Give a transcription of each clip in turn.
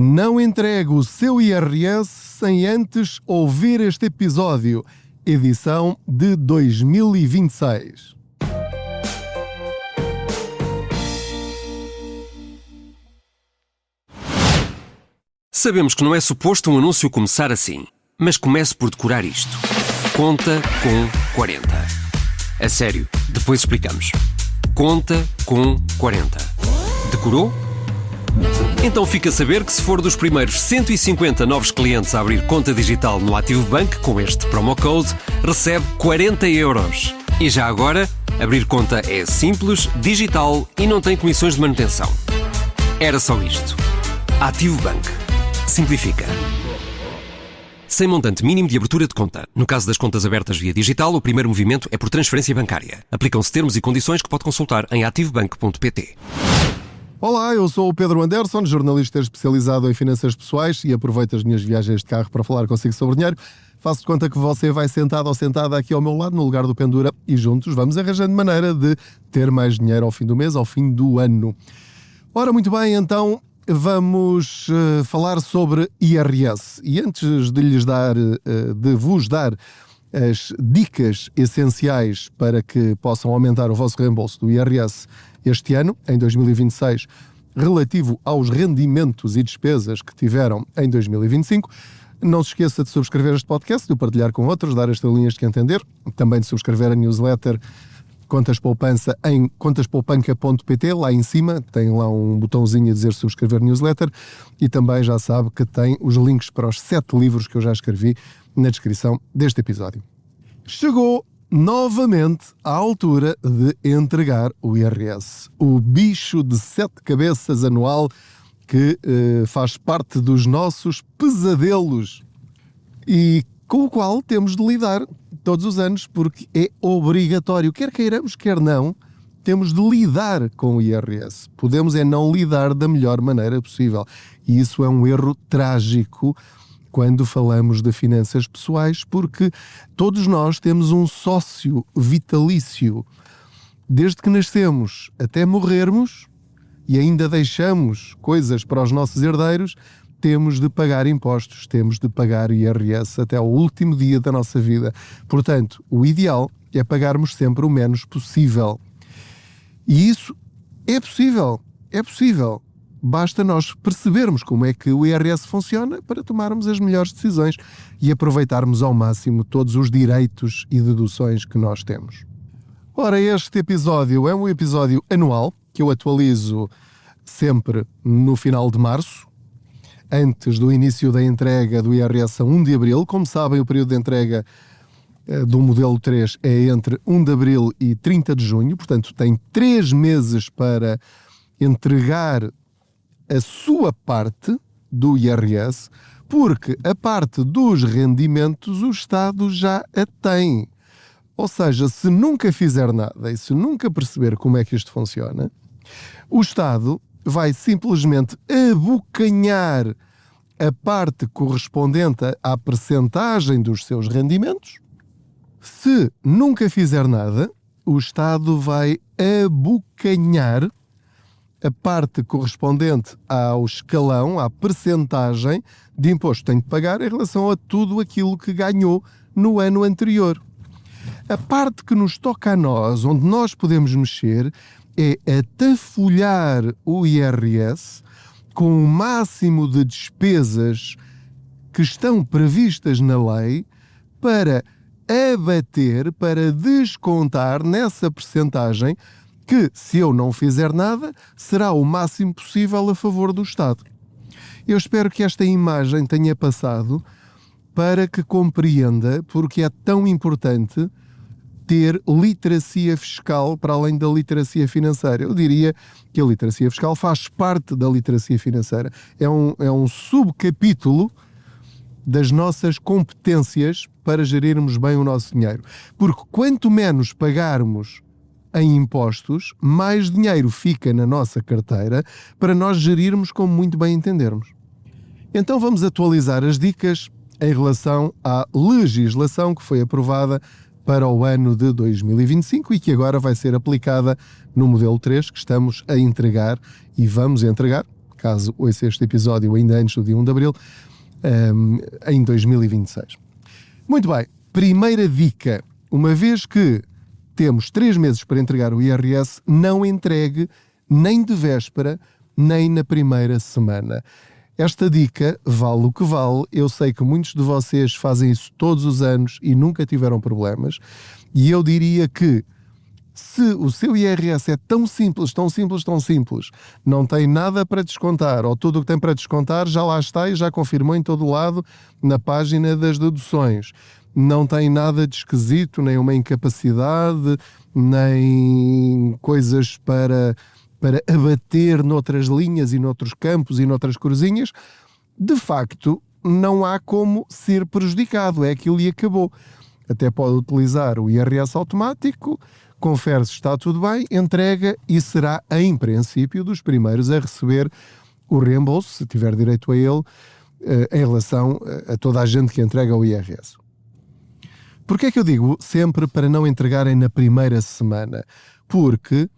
Não entregue o seu IRS sem antes ouvir este episódio, edição de 2026. Sabemos que não é suposto um anúncio começar assim, mas comece por decorar isto. Conta com 40. A sério, depois explicamos. Conta com 40. Decorou? Então fica a saber que se for dos primeiros 150 novos clientes a abrir conta digital no AtivoBank com este promo code, recebe 40 euros. E já agora, abrir conta é simples, digital e não tem comissões de manutenção. Era só isto. AtivoBank. Simplifica. Sem montante mínimo de abertura de conta. No caso das contas abertas via digital, o primeiro movimento é por transferência bancária. Aplicam-se termos e condições que pode consultar em ativobank.pt. Olá, eu sou o Pedro Anderson, jornalista especializado em finanças pessoais e aproveito as minhas viagens de carro para falar consigo sobre dinheiro. Faço de conta que você vai sentado ou sentada aqui ao meu lado, no lugar do Pendura, e juntos vamos arranjando maneira de ter mais dinheiro ao fim do mês, ao fim do ano. Ora, muito bem, então vamos falar sobre IRS. E antes de vos dar as dicas essenciais para que possam aumentar o vosso reembolso do IRS este ano, em 2026, relativo aos rendimentos e despesas que tiveram em 2025, não se esqueça de subscrever este podcast, de o partilhar com outros, dar as estrelinhas que entender, também de subscrever a newsletter Contas Poupança em contaspoupanca.pt, lá em cima tem lá um botãozinho a dizer subscrever newsletter, e também já sabe que tem os links para os 7 livros que eu já escrevi na descrição deste episódio. Chegou novamente à altura de entregar o IRS, o bicho de 7 cabeças anual que faz parte dos nossos pesadelos e com o qual temos de lidar todos os anos, porque é obrigatório, quer queiramos, quer não, temos de lidar com o IRS. Podemos é não lidar da melhor maneira possível. E isso é um erro trágico quando falamos de finanças pessoais, porque todos nós temos um sócio vitalício. Desde que nascemos até morrermos, e ainda deixamos coisas para os nossos herdeiros, temos de pagar impostos, temos de pagar IRS até o último dia da nossa vida. Portanto, o ideal é pagarmos sempre o menos possível. E isso é possível, é possível. Basta nós percebermos como é que o IRS funciona para tomarmos as melhores decisões e aproveitarmos ao máximo todos os direitos e deduções que nós temos. Ora, este episódio é um episódio anual que eu atualizo sempre no final de março, antes do início da entrega do IRS a 1 de abril. Como sabem, o período de entrega do modelo 3 é entre 1 de abril e 30 de junho, portanto tem 3 meses para entregar a sua parte do IRS, porque a parte dos rendimentos o Estado já a tem. Ou seja, se nunca fizer nada e se nunca perceber como é que isto funciona, o Estado vai simplesmente abocanhar a parte correspondente à percentagem dos seus rendimentos. Se nunca fizer nada, o Estado vai abocanhar a parte correspondente ao escalão, à percentagem de imposto que tem de pagar em relação a tudo aquilo que ganhou no ano anterior. A parte que nos toca a nós, onde nós podemos mexer, é atafolhar o IRS com o máximo de despesas que estão previstas na lei para abater, para descontar nessa percentagem que, se eu não fizer nada, será o máximo possível a favor do Estado. Eu espero que esta imagem tenha passado para que compreenda porque é tão importante ter literacia fiscal para além da literacia financeira. Eu diria que a literacia fiscal faz parte da literacia financeira. É um subcapítulo das nossas competências para gerirmos bem o nosso dinheiro. Porque quanto menos pagarmos em impostos, mais dinheiro fica na nossa carteira para nós gerirmos como muito bem entendermos. Então vamos atualizar as dicas em relação à legislação que foi aprovada para o ano de 2025 e que agora vai ser aplicada no modelo 3 que estamos a entregar e vamos entregar caso ouça este episódio ainda antes do dia 1 de Abril, em 2026. Muito bem, primeira dica. Uma vez que temos 3 meses para entregar o IRS, não entregue nem de véspera, nem na primeira semana. Esta dica vale o que vale. Eu sei que muitos de vocês fazem isso todos os anos e nunca tiveram problemas. E eu diria que se o seu IRS é tão simples, não tem nada para descontar, ou tudo o que tem para descontar já lá está e já confirmou em todo lado na página das deduções. Não tem nada de esquisito, nem uma incapacidade, nem coisas para abater noutras linhas e noutros campos e noutras cruzinhas. De facto, não há como ser prejudicado, é aquilo e acabou. Até pode utilizar o IRS automático, confere se está tudo bem, entrega e será, em princípio, dos primeiros a receber o reembolso, se tiver direito a ele, em relação a toda a gente que entrega o IRS. Porquê é que eu digo sempre para não entregarem na primeira semana? Porque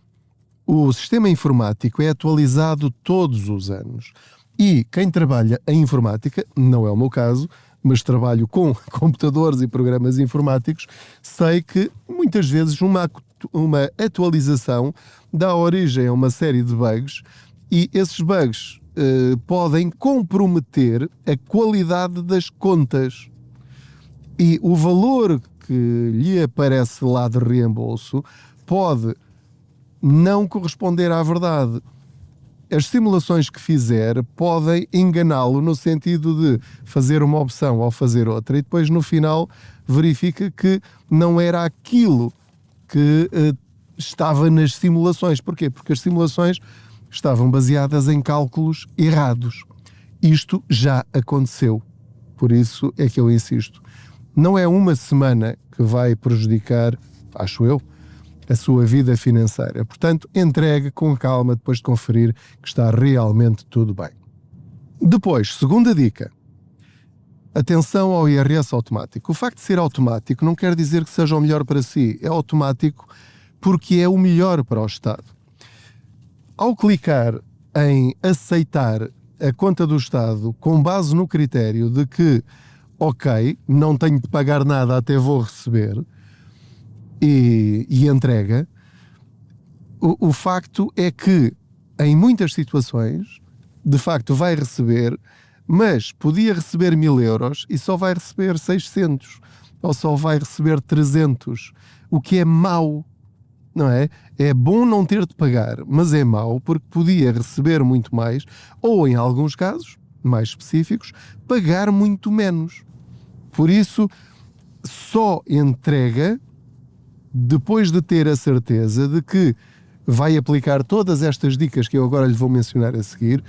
o sistema informático é atualizado todos os anos e quem trabalha em informática, não é o meu caso, mas trabalho com computadores e programas informáticos, sei que muitas vezes uma atualização dá origem a uma série de bugs e esses bugs podem comprometer a qualidade das contas. E o valor que lhe aparece lá de reembolso pode não corresponder à verdade. As simulações que fizer podem enganá-lo no sentido de fazer uma opção ou fazer outra e depois no final verifica que não era aquilo que estava nas simulações. Porquê? Porque as simulações estavam baseadas em cálculos errados. Isto já aconteceu. Por isso é que eu insisto. Não é uma semana que vai prejudicar, acho eu, a sua vida financeira. Portanto, entregue com calma depois de conferir que está realmente tudo bem. Depois, segunda dica. Atenção ao IRS automático. O facto de ser automático não quer dizer que seja o melhor para si. É automático porque é o melhor para o Estado. Ao clicar em aceitar a conta do Estado com base no critério de que ok, não tenho de pagar nada até vou receber, e entrega, o facto é que, em muitas situações, de facto vai receber, mas podia receber 1.000 euros e só vai receber 600, ou só vai receber 300, o que é mau, não é? É bom não ter de pagar, mas é mau porque podia receber muito mais, ou em alguns casos, mais específicos, pagar muito menos. Por isso, só entrega depois de ter a certeza de que vai aplicar todas estas dicas que eu agora lhe vou mencionar a seguir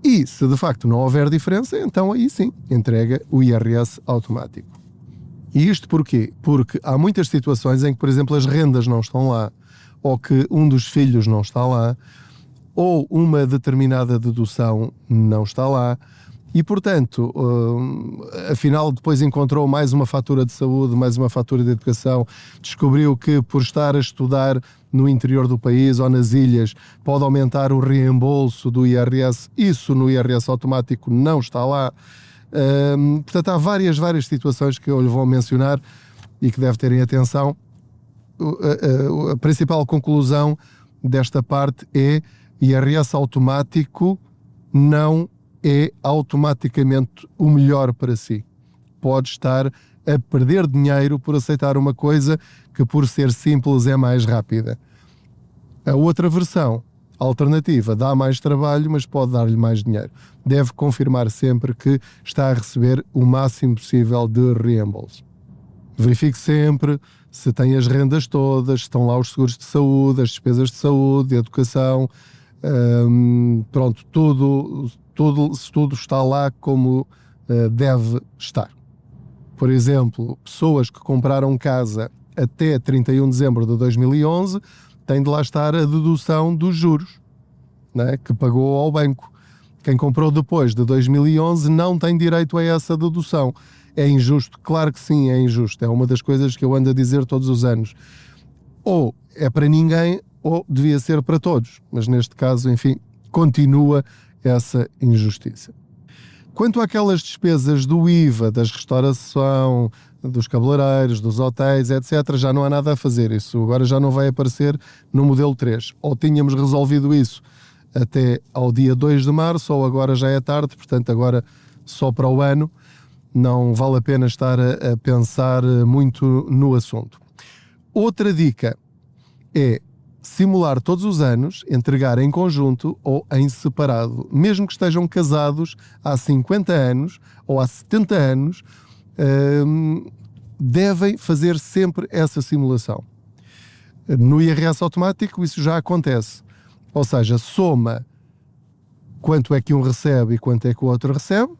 e, se de facto não houver diferença, então aí sim, entrega o IRS automático. E isto porquê? Porque há muitas situações em que, por exemplo, as rendas não estão lá, ou que um dos filhos não está lá, ou uma determinada dedução não está lá, e, portanto, afinal, depois encontrou mais uma fatura de saúde, mais uma fatura de educação, descobriu que por estar a estudar no interior do país ou nas ilhas pode aumentar o reembolso do IRS, isso no IRS automático não está lá. Portanto, há várias situações que eu lhe vou mencionar e que deve terem atenção. A principal conclusão desta parte é IRS automático não é automaticamente o melhor para si. Pode estar a perder dinheiro por aceitar uma coisa que, por ser simples, é mais rápida. A outra versão, alternativa, dá mais trabalho, mas pode dar-lhe mais dinheiro. Deve confirmar sempre que está a receber o máximo possível de reembolso. Verifique sempre se tem as rendas todas, se estão lá os seguros de saúde, as despesas de saúde, de educação, pronto, tudo está lá como deve estar. Por exemplo, pessoas que compraram casa até 31 de dezembro de 2011 têm de lá estar a dedução dos juros, né, que pagou ao banco. Quem comprou depois de 2011 não tem direito a essa dedução. É injusto? Claro que sim, é injusto. É uma das coisas que eu ando a dizer todos os anos. Ou é para ninguém ou devia ser para todos. Mas neste caso, enfim, continua essa injustiça. Quanto àquelas despesas do IVA, da restauração, dos cabeleireiros, dos hotéis, etc., já não há nada a fazer. Isso agora já não vai aparecer no modelo 3. Ou tínhamos resolvido isso até ao dia 2 de março, ou agora já é tarde, portanto agora só para o ano. Não vale a pena estar a pensar muito no assunto. Outra dica é simular todos os anos, entregar em conjunto ou em separado. Mesmo que estejam casados há 50 anos ou há 70 anos, devem fazer sempre essa simulação. No IRS automático isso já acontece. Ou seja, soma quanto é que um recebe e quanto é que o outro recebe,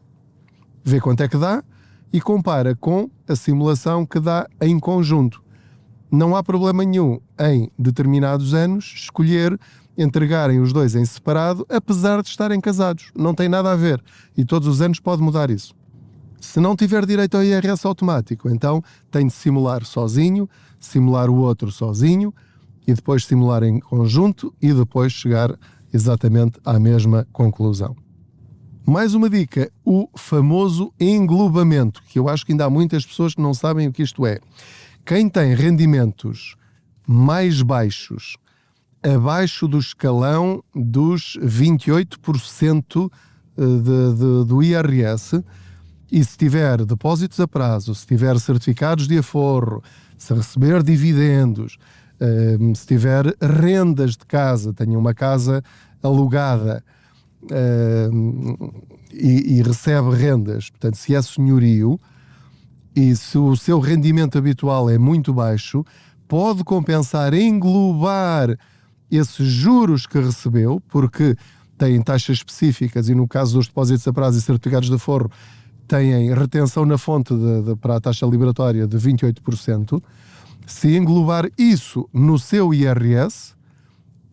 vê quanto é que dá e compara com a simulação que dá em conjunto. Não há problema nenhum em determinados anos escolher entregarem os dois em separado, apesar de estarem casados. Não tem nada a ver. E todos os anos pode mudar isso. Se não tiver direito ao IRS automático, então tem de simular sozinho, simular o outro sozinho e depois simular em conjunto e depois chegar exatamente à mesma conclusão. Mais uma dica, o famoso englobamento, que eu acho que ainda há muitas pessoas que não sabem o que isto é. Quem tem rendimentos mais baixos, abaixo do escalão dos 28% do IRS, e se tiver depósitos a prazo, se tiver certificados de aforro, se receber dividendos, se tiver rendas de casa, tenha uma casa alugada e recebe rendas, portanto, se é senhorio, e se o seu rendimento habitual é muito baixo, pode compensar englobar esses juros que recebeu, porque têm taxas específicas e no caso dos depósitos a prazo e certificados de aforro, têm retenção na fonte para a taxa liberatória de 28%. Se englobar isso no seu IRS,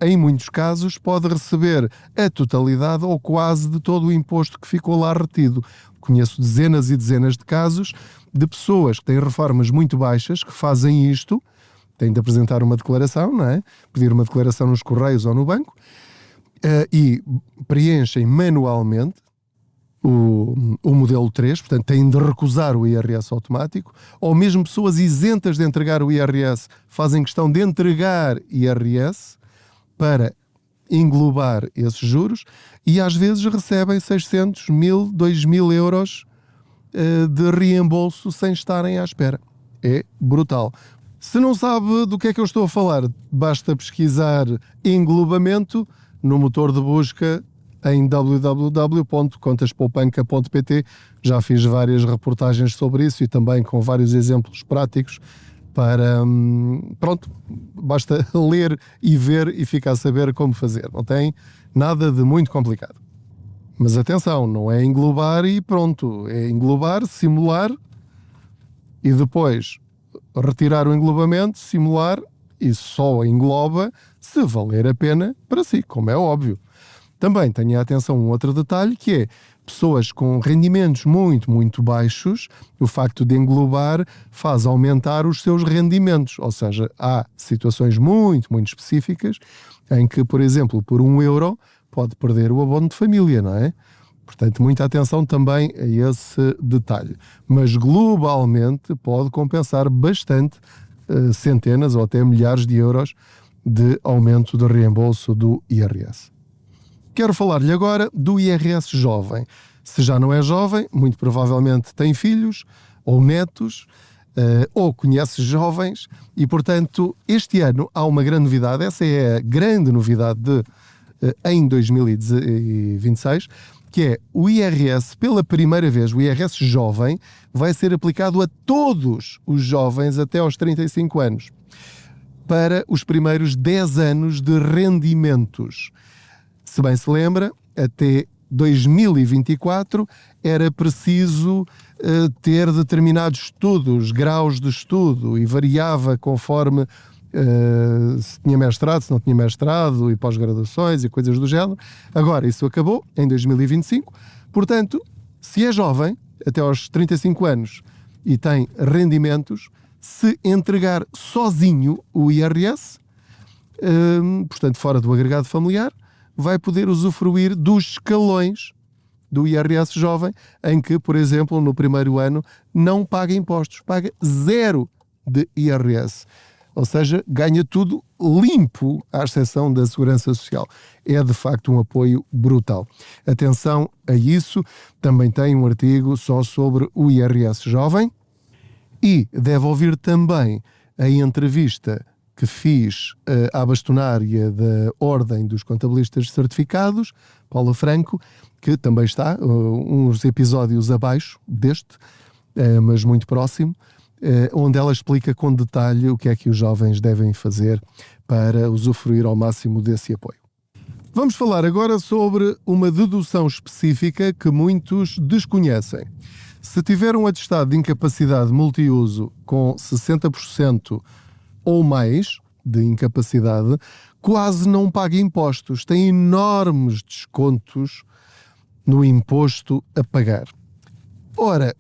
em muitos casos pode receber a totalidade ou quase de todo o imposto que ficou lá retido. Conheço dezenas e dezenas de casos de pessoas que têm reformas muito baixas, que fazem isto, têm de apresentar uma declaração, não é? Pedir uma declaração nos correios ou no banco, e preenchem manualmente o modelo 3, portanto têm de recusar o IRS automático, ou mesmo pessoas isentas de entregar o IRS fazem questão de entregar IRS para englobar esses juros e às vezes recebem 600, 1000, 2000 euros de reembolso sem estarem à espera. É brutal. Se não sabe do que é que eu estou a falar, basta pesquisar englobamento no motor de busca em www.contaspoupanca.pt. Já fiz várias reportagens sobre isso e também com vários exemplos práticos para, pronto, basta ler e ver e ficar a saber como fazer. Não tem nada de muito complicado. Mas atenção, não é englobar e pronto. É englobar, simular e depois retirar o englobamento, simular e só engloba se valer a pena para si, como é óbvio. Também tenha atenção a um outro detalhe que é pessoas com rendimentos muito, muito baixos, o facto de englobar faz aumentar os seus rendimentos. Ou seja, há situações muito, muito específicas em que, por exemplo, por €1 pode perder o abono de família, não é? Portanto, muita atenção também a esse detalhe. Mas globalmente pode compensar bastante centenas ou até milhares de euros de aumento de reembolso do IRS. Quero falar-lhe agora do IRS jovem. Se já não é jovem, muito provavelmente tem filhos ou netos, ou conhece jovens, e portanto este ano há uma grande novidade. Essa é a grande novidade em 2026, que é o IRS, pela primeira vez, o IRS jovem vai ser aplicado a todos os jovens até aos 35 anos, para os primeiros 10 anos de rendimentos. Se bem se lembra, até 2024 era preciso ter determinados estudos, graus de estudo, e variava conforme se tinha mestrado, se não tinha mestrado, e pós-graduações e coisas do género. Agora isso acabou em 2025, portanto, se é jovem até aos 35 anos e tem rendimentos, se entregar sozinho o IRS, portanto fora do agregado familiar, vai poder usufruir dos escalões do IRS jovem, em que, por exemplo, no primeiro ano não paga impostos, paga 0 de IRS. Ou seja, ganha tudo limpo, à exceção da Segurança Social. É, de facto, um apoio brutal. Atenção a isso, também tem um artigo só sobre o IRS jovem e deve ouvir também a entrevista que fiz à bastonária da Ordem dos Contabilistas Certificados, Paula Franco, que também está uns episódios abaixo deste, mas muito próximo, onde ela explica com detalhe o que é que os jovens devem fazer para usufruir ao máximo desse apoio. Vamos falar agora sobre uma dedução específica que muitos desconhecem. Se tiver um atestado de incapacidade multiuso com 60% ou mais de incapacidade, quase não paga impostos, tem enormes descontos no imposto a pagar. Ora,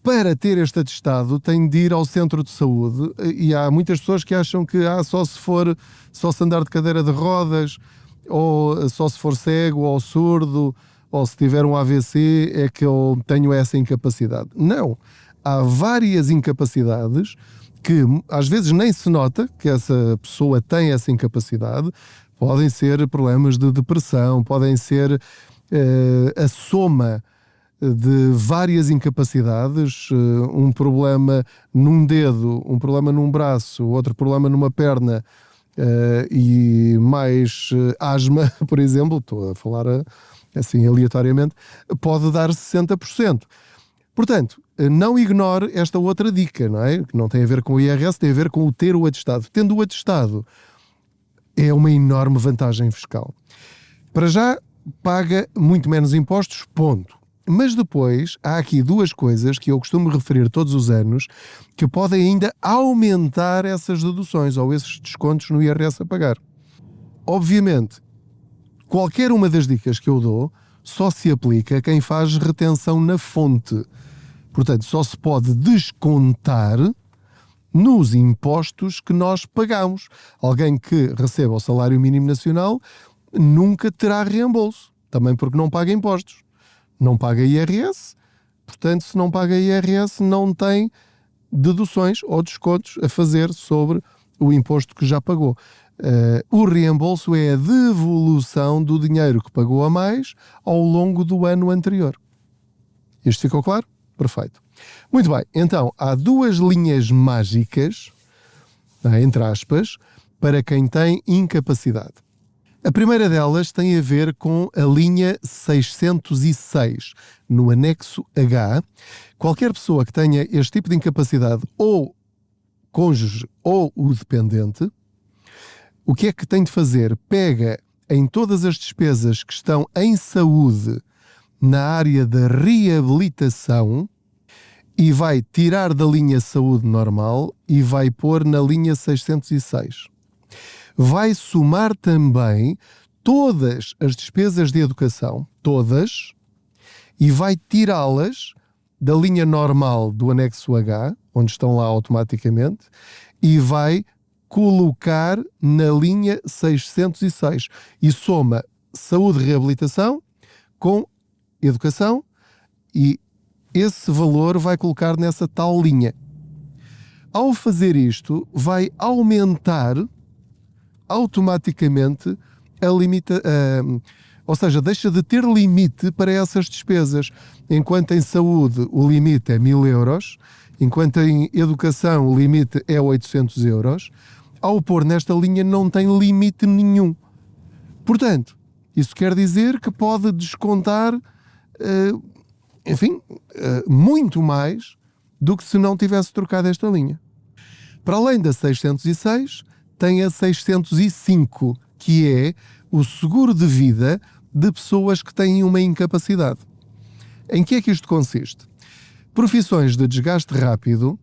para ter este atestado tem de ir ao centro de saúde e há muitas pessoas que acham que só se andar de cadeira de rodas, ou só se for cego ou surdo, ou se tiver um AVC é que eu tenho essa incapacidade. Não, há várias incapacidades que às vezes nem se nota que essa pessoa tem essa incapacidade. Podem ser problemas de depressão, podem ser a soma de várias incapacidades, um problema num dedo, um problema num braço, outro problema numa perna e mais asma, por exemplo, estou a falar assim aleatoriamente, pode dar 60%. Portanto, não ignore esta outra dica, não é? Que não tem a ver com o IRS, tem a ver com o ter o atestado. Tendo o atestado, é uma enorme vantagem fiscal. Para já, paga muito menos impostos, ponto. Mas depois, há aqui duas coisas que eu costumo referir todos os anos que podem ainda aumentar essas deduções ou esses descontos no IRS a pagar. Obviamente, qualquer uma das dicas que eu dou só se aplica a quem faz retenção na fonte. Portanto, só se pode descontar nos impostos que nós pagamos. Alguém que receba o salário mínimo nacional nunca terá reembolso, também porque não paga impostos. Não paga IRS, portanto, se não paga IRS, não tem deduções ou descontos a fazer sobre o imposto que já pagou. O reembolso é a devolução do dinheiro que pagou a mais ao longo do ano anterior. Isto ficou claro? Perfeito. Muito bem, então há duas linhas mágicas, entre aspas, para quem tem incapacidade. A primeira delas tem a ver com a linha 606, no anexo H. Qualquer pessoa que tenha este tipo de incapacidade, ou cônjuge ou o dependente, o que é que tem de fazer? Pega em todas as despesas que estão em saúde na área da reabilitação e vai tirar da linha saúde normal e vai pôr na linha 606. Vai somar também todas as despesas de educação, todas, e vai tirá-las da linha normal do anexo H, onde estão lá automaticamente, e vai colocar na linha 606 e soma saúde e reabilitação com educação e esse valor vai colocar nessa tal linha. Ao fazer isto, vai aumentar automaticamente a limita, ou seja, deixa de ter limite para essas despesas. Enquanto em saúde o limite é 1.000 euros, enquanto em educação o limite é 800 euros, ao pôr nesta linha não tem limite nenhum. Portanto, isso quer dizer que pode descontar, muito mais do que se não tivesse trocado esta linha. Para além da 606, tem a 605, que é o seguro de vida de pessoas que têm uma incapacidade. Em que é que isto consiste? Profissões de desgaste rápido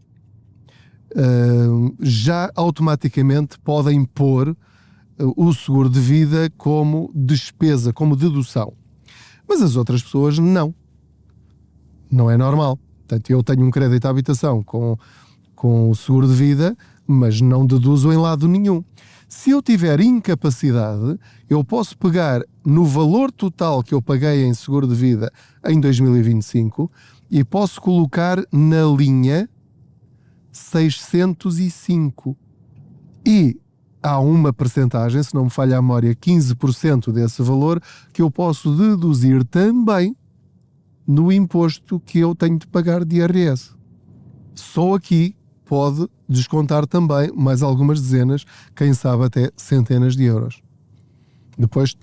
já automaticamente podem pôr o seguro de vida como despesa, como dedução. Mas as outras pessoas não. Não é normal. Portanto, eu tenho um crédito à habitação com o seguro de vida, mas não deduzo em lado nenhum. Se eu tiver incapacidade, eu posso pegar no valor total que eu paguei em seguro de vida em 2025 e posso colocar na linha 605. E há uma percentagem, se não me falha a memória, 15% desse valor, que eu posso deduzir também no imposto que eu tenho de pagar de IRS. Só aqui pode descontar também mais algumas dezenas, quem sabe até centenas de euros. Depois,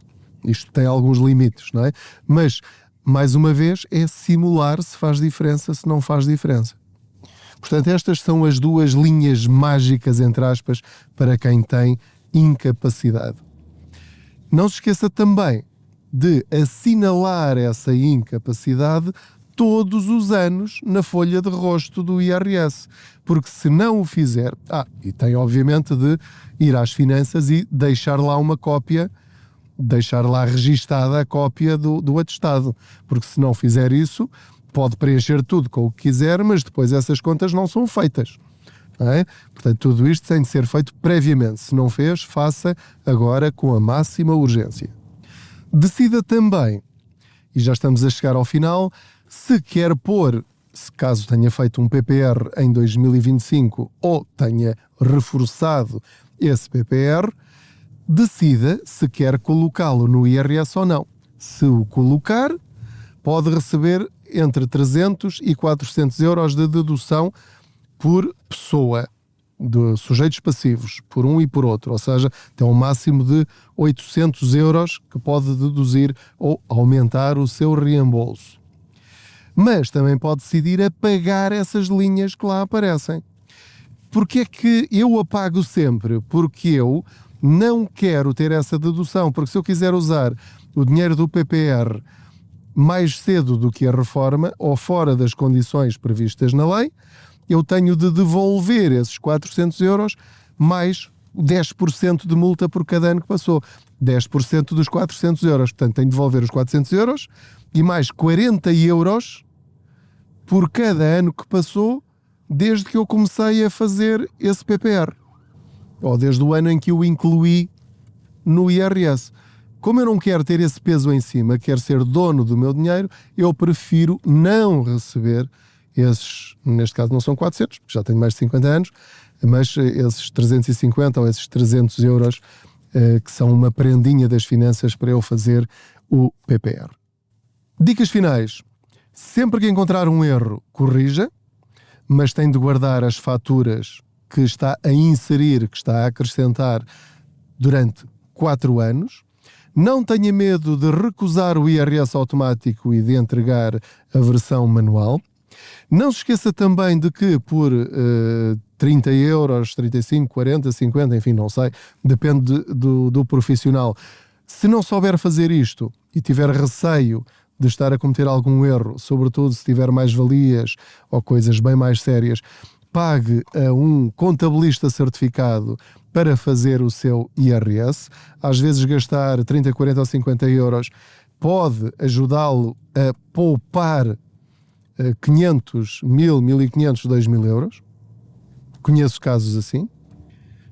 isto tem alguns limites, não é? Mas, mais uma vez, é simular se faz diferença, se não faz diferença. Portanto, estas são as duas linhas mágicas, entre aspas, para quem tem incapacidade. Não se esqueça também de assinalar essa incapacidade todos os anos na folha de rosto do IRS, porque se não o fizer, e tem obviamente de ir às finanças e deixar lá uma cópia, deixar lá registada a cópia do atestado, porque se não fizer isso, pode preencher tudo com o que quiser, mas depois essas contas não são feitas. Não é? Portanto, tudo isto tem de ser feito previamente. Se não fez, faça agora com a máxima urgência. Decida também, e já estamos a chegar ao final, se quer pôr, se caso tenha feito um PPR em 2025 ou tenha reforçado esse PPR, decida se quer colocá-lo no IRS ou não. Se o colocar, pode receber entre 300 e 400 euros de dedução por pessoa, de sujeitos passivos, por um e por outro, ou seja, tem um máximo de 800 euros que pode deduzir ou aumentar o seu reembolso. Mas também pode decidir apagar essas linhas que lá aparecem. Porque é que eu apago sempre? Porque eu não quero ter essa dedução, porque se eu quiser usar o dinheiro do PPR mais cedo do que a reforma ou fora das condições previstas na lei, eu tenho de devolver esses 400 euros mais 10% de multa por cada ano que passou. 10% dos 400 euros. Portanto, tenho de devolver os 400 euros e mais 40 euros por cada ano que passou desde que eu comecei a fazer esse PPR. Ou desde o ano em que o incluí no IRS. Como eu não quero ter esse peso em cima, quero ser dono do meu dinheiro, eu prefiro não receber esses, neste caso não são 400, porque já tenho mais de 50 anos, mas esses 350 ou esses 300 euros que são uma prendinha das finanças para eu fazer o PPR. Dicas finais. Sempre que encontrar um erro, corrija, mas tem de guardar as faturas que está a inserir, que está a acrescentar durante 4 anos. Não tenha medo de recusar o IRS automático e de entregar a versão manual. Não se esqueça também de que por 30 euros, 35, 40, 50, enfim, não sei, depende do profissional. Se não souber fazer isto e tiver receio de estar a cometer algum erro, sobretudo se tiver mais-valias ou coisas bem mais sérias, pague a um contabilista certificado para fazer o seu IRS. Às vezes gastar 30, 40 ou 50 euros pode ajudá-lo a poupar 500, 1000, 1500, 2000 euros. Conheço casos assim.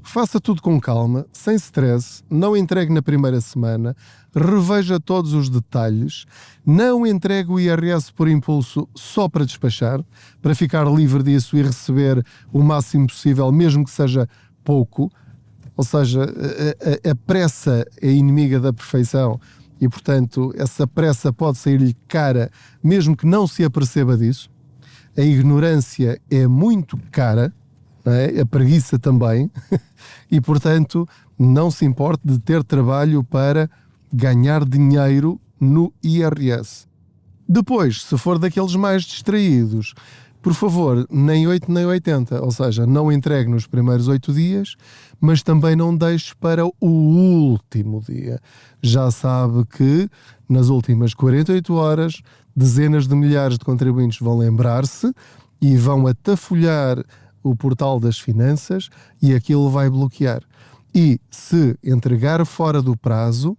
Faça tudo com calma, sem stress, não entregue na primeira semana, reveja todos os detalhes, não entregue o IRS por impulso só para despachar, para ficar livre disso e receber o máximo possível, mesmo que seja pouco. Ou seja, a pressa é inimiga da perfeição e, portanto, essa pressa pode sair-lhe cara, mesmo que não se aperceba disso. A ignorância é muito cara, não é? A preguiça também, e, portanto, não se importe de ter trabalho para ganhar dinheiro no IRS. Depois, se for daqueles mais distraídos, por favor, nem 8 nem 80, ou seja, não entregue nos primeiros 8 dias, mas também não deixe para o último dia. Já sabe que nas últimas 48 horas, dezenas de milhares de contribuintes vão lembrar-se e vão atafolhar o portal das finanças e aquilo vai bloquear. E se entregar fora do prazo,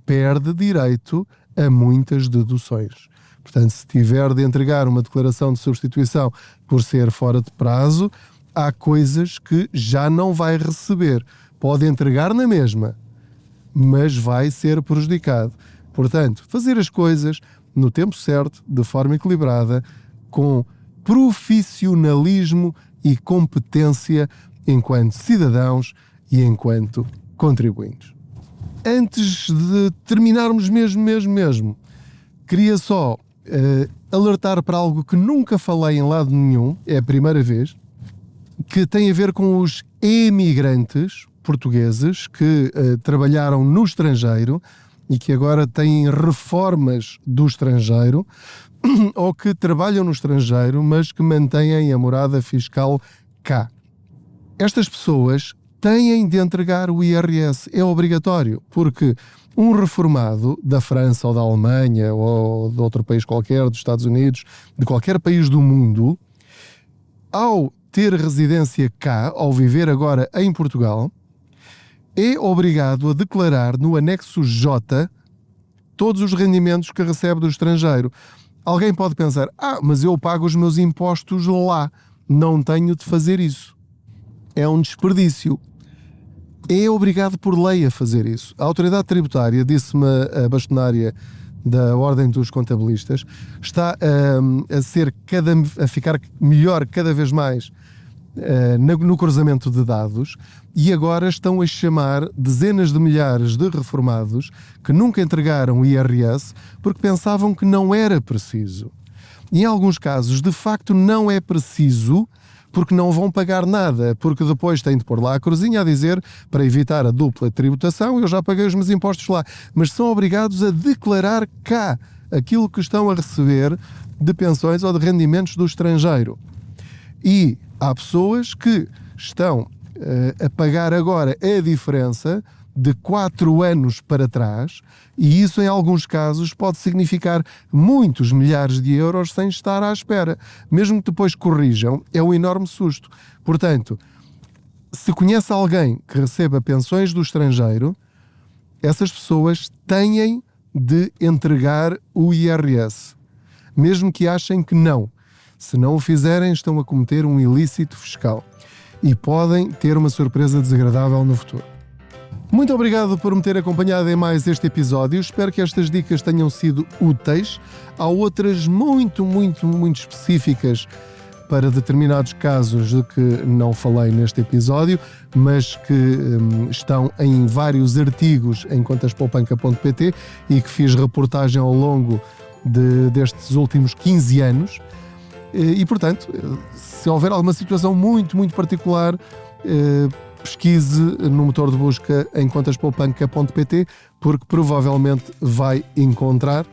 perde direito a muitas deduções. Portanto, se tiver de entregar uma declaração de substituição por ser fora de prazo, há coisas que já não vai receber. Pode entregar na mesma, mas vai ser prejudicado. Portanto, fazer as coisas no tempo certo, de forma equilibrada, com profissionalismo e competência enquanto cidadãos e enquanto contribuintes. Antes de terminarmos mesmo, queria só alertar para algo que nunca falei em lado nenhum, é a primeira vez, que tem a ver com os emigrantes portugueses que trabalharam no estrangeiro e que agora têm reformas do estrangeiro ou que trabalham no estrangeiro, mas que mantêm a morada fiscal cá. Estas pessoas têm de entregar o IRS, é obrigatório, porque um reformado da França ou da Alemanha ou de outro país qualquer, dos Estados Unidos, de qualquer país do mundo, ao ter residência cá, ao viver agora em Portugal, é obrigado a declarar no anexo J todos os rendimentos que recebe do estrangeiro. Alguém pode pensar, mas eu pago os meus impostos lá, não tenho de fazer isso. É um desperdício. É obrigado por lei a fazer isso. A autoridade tributária, disse-me a bastonária da Ordem dos Contabilistas, está a ficar melhor cada vez mais no cruzamento de dados, e agora estão a chamar dezenas de milhares de reformados que nunca entregaram o IRS porque pensavam que não era preciso. E em alguns casos, de facto, não é preciso, porque não vão pagar nada, porque depois têm de pôr lá a cruzinha a dizer, para evitar a dupla tributação, eu já paguei os meus impostos lá, mas são obrigados a declarar cá aquilo que estão a receber de pensões ou de rendimentos do estrangeiro. E há pessoas que estão a pagar agora a diferença de 4 anos para trás, e isso em alguns casos pode significar muitos milhares de euros sem estar à espera. Mesmo que depois corrijam, é um enorme susto. Portanto, se conhece alguém que receba pensões do estrangeiro, essas pessoas têm de entregar o IRS, mesmo que achem que não. Se não o fizerem, estão a cometer um ilícito fiscal e podem ter uma surpresa desagradável no futuro. Muito obrigado por me ter acompanhado em mais este episódio. Espero que estas dicas tenham sido úteis. Há outras muito específicas para determinados casos de que não falei neste episódio, mas que estão em vários artigos em contaspoupanca.pt e que fiz reportagem ao longo destes últimos 15 anos. E, portanto, se houver alguma situação muito particular, pesquise no motor de busca em contaspoupanca.pt, porque provavelmente vai encontrar.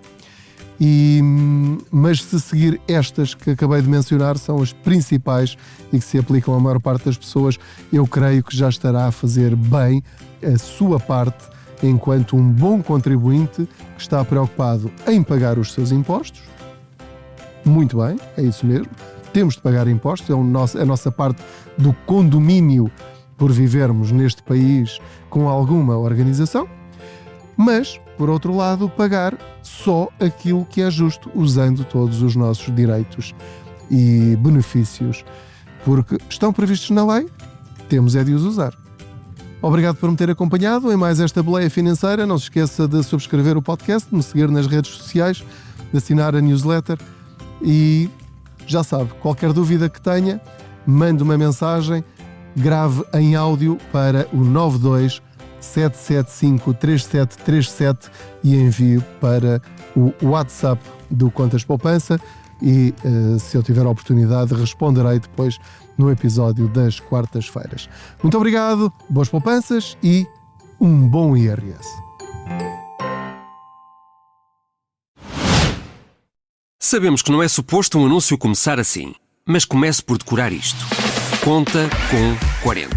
Mas se seguir estas que acabei de mencionar, são as principais e que se aplicam à maior parte das pessoas, eu creio que já estará a fazer bem a sua parte enquanto um bom contribuinte que está preocupado em pagar os seus impostos. Muito bem, é isso mesmo. Temos de pagar impostos, é a nossa parte do condomínio por vivermos neste país com alguma organização, mas, por outro lado, pagar só aquilo que é justo, usando todos os nossos direitos e benefícios, porque estão previstos na lei, temos é de os usar. Obrigado por me ter acompanhado em mais esta boleia financeira. Não se esqueça de subscrever o podcast, de me seguir nas redes sociais, de assinar a newsletter e, já sabe, qualquer dúvida que tenha, mande uma mensagem, grave em áudio para o 92 775 3737 e envie para o WhatsApp do Contas Poupança e, se eu tiver a oportunidade, responderei depois no episódio das quartas-feiras. Muito obrigado, boas poupanças e um bom IRS. Sabemos que não é suposto um anúncio começar assim, mas comece por decorar isto. Conta com 40.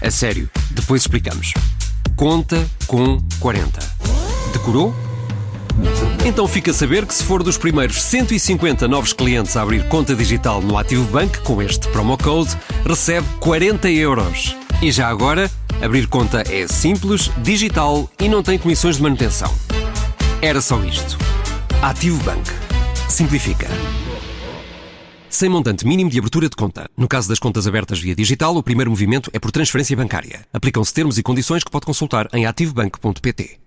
A sério, depois explicamos. Conta com 40. Decorou? Então fica a saber que se for dos primeiros 150 novos clientes a abrir conta digital no Ativo Bank com este promo code, recebe 40 euros. E já agora, abrir conta é simples, digital e não tem comissões de manutenção. Era só isto. Ativo Bank. Simplifica. sem montante mínimo de abertura de conta. No caso das contas abertas via digital, o primeiro movimento é por transferência bancária. Aplicam-se termos e condições que pode consultar em ativobanco.pt.